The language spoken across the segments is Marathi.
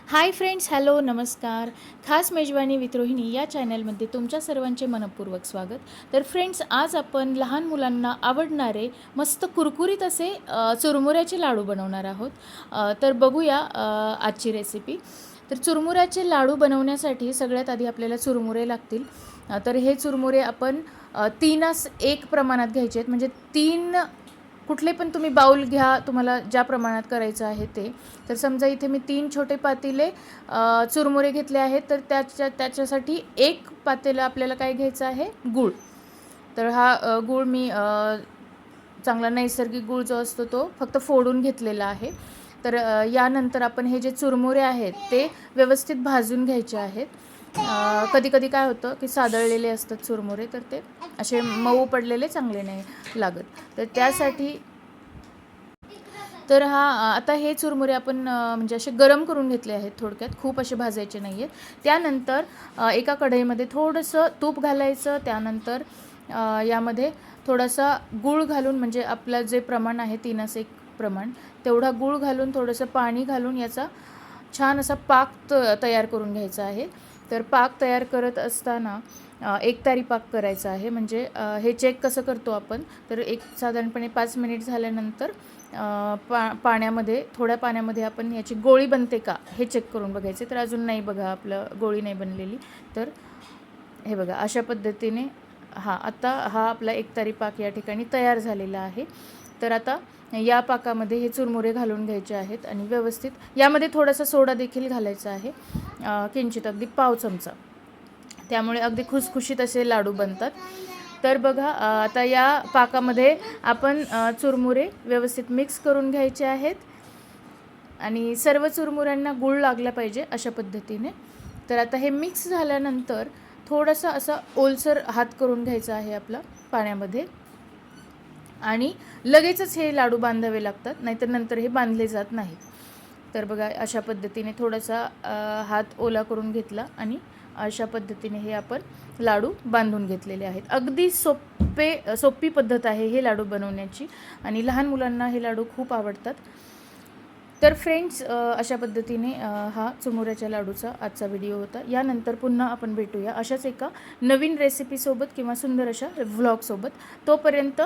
हाय फ्रेंड्स, हॅलो, नमस्कार. खास मेजवानी विथ रोहिणी या चॅनलमध्ये तुमच्या सर्वांचे मनपूर्वक स्वागत. तर फ्रेंड्स, आज आपण लहान मुलांना आवडणारे मस्त कुरकुरीत असे चुरमुऱ्याचे लाडू बनवणार आहोत. तर बघूया आजची रेसिपी. तर चुरमुऱ्याचे लाडू बनवण्यासाठी सगळ्यात आधी आपल्याला चुरमुरे लागतील. तर हे चुरमुरे आपण 3:1 प्रमाणात घ्यायचे आहेत. म्हणजे 3 कुठले पण तुम्ही बाउल घ्या, तुम्हाला ज्या प्रमाणात करायचं आहे ते. तर समजा इथे मी 3 छोटे पातेले चुरमुरे घेतले आहेत, तर त्याच्यासाठी 1 पातेलं आपल्याला काय घ्यायचं आहे, गूळ. तर हा गूळ मी चांगला नैसर्गिक गूळ जो असतो तो फक्त फोडून घेतलेला आहे. तर यानंतर आपण हे जे चुरमुरे आहेत ते व्यवस्थित भाजून घ्यायचे आहेत. कधी-कधी काय होतं की सादळलेले असतात चुरमुरे, तर ते असे मऊ पडलेले चांगले नाही लागत. तर त्यासाठी आता हे चुरमुरे आपण म्हणजे असे गरम करून घेतले आहेत थोडक्यात, खूप असे भाजायचे नाही आहेत. त्यानंतर एका कढईमध्ये थोडंसं तूप घालायचं. त्यानंतर यामध्ये थोडासा गूळ घालून, म्हणजे आपलं जे प्रमाण आहे 3:1 प्रमाण, तेवढा गूळ घालून थोडंसं पाणी घालून याचा छान असा पाक तयार करून घ्यायचा आहे. तर पाक तयार करत असताना एकतारी पाक करायचा आहे. म्हणजे हे चेक कसं करतो आपण, तर एक साधारणपणे 5 मिनिट झाल्यानंतर पाण्यामध्ये, थोड्या पाण्यामध्ये आपण याची गोळी बनते का हे चेक करून बघायचे. तर अजून नाही बघा, आपलं गोळी नाही बनलेली. तर हे बघा, अशा पद्धतीने आता हा आपला एकतारी पाक या ठिकाणी तयार झालेला आहे. तर आता या पाकामध्ये हे चुरमुरे घालून घ्यायचे आहेत आणि व्यवस्थित यामध्ये थोडासा सोडा देखील घालायचा आहे, किंचित, अगदी पाव चमचा. त्यामुळे अगदी खुसखुशीत असे लाडू बनतात. तर बघा, आता या पाकामध्ये आपण चुरमुरे व्यवस्थित मिक्स करून घ्यायचे आहेत आणि सर्व चुरमुऱ्यांना गूळ लागला पाहिजे अशा पद्धतीने. तर आता हे मिक्स झाल्यानंतर थोडासा असा ओलसर हात करून घ्यायचा आहे आपला पाण्यामध्ये, आणि लगेचच हे लाडू बांधावे लागतात, नाहीतर नंतर हे बांधले जात नाहीत. तर बघा, अशा पद्धतीने थोडासा हात ओला करून घेतला आणि अशा पद्धतीने हे आपण लाडू बांधून घेतलेले आहेत. अगदी सोपी पद्धत आहे हे लाडू बनवण्याची, आणि लहान मुलांना हे लाडू खूप आवडतात. तर फ्रेंड्स, अशा पद्धतीने हा चुरमुऱ्याच्या लाडूचा आजचा व्हिडिओ होता. यानंतर पुन्हा आपण भेटूया अशाच एका नवीन रेसिपीसोबत किंवा सुंदर अशा व्लॉगसोबत. तोपर्यंत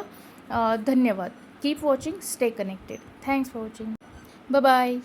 धन्यवाद. Keep watching, stay connected. Thanks for watching. Bye bye.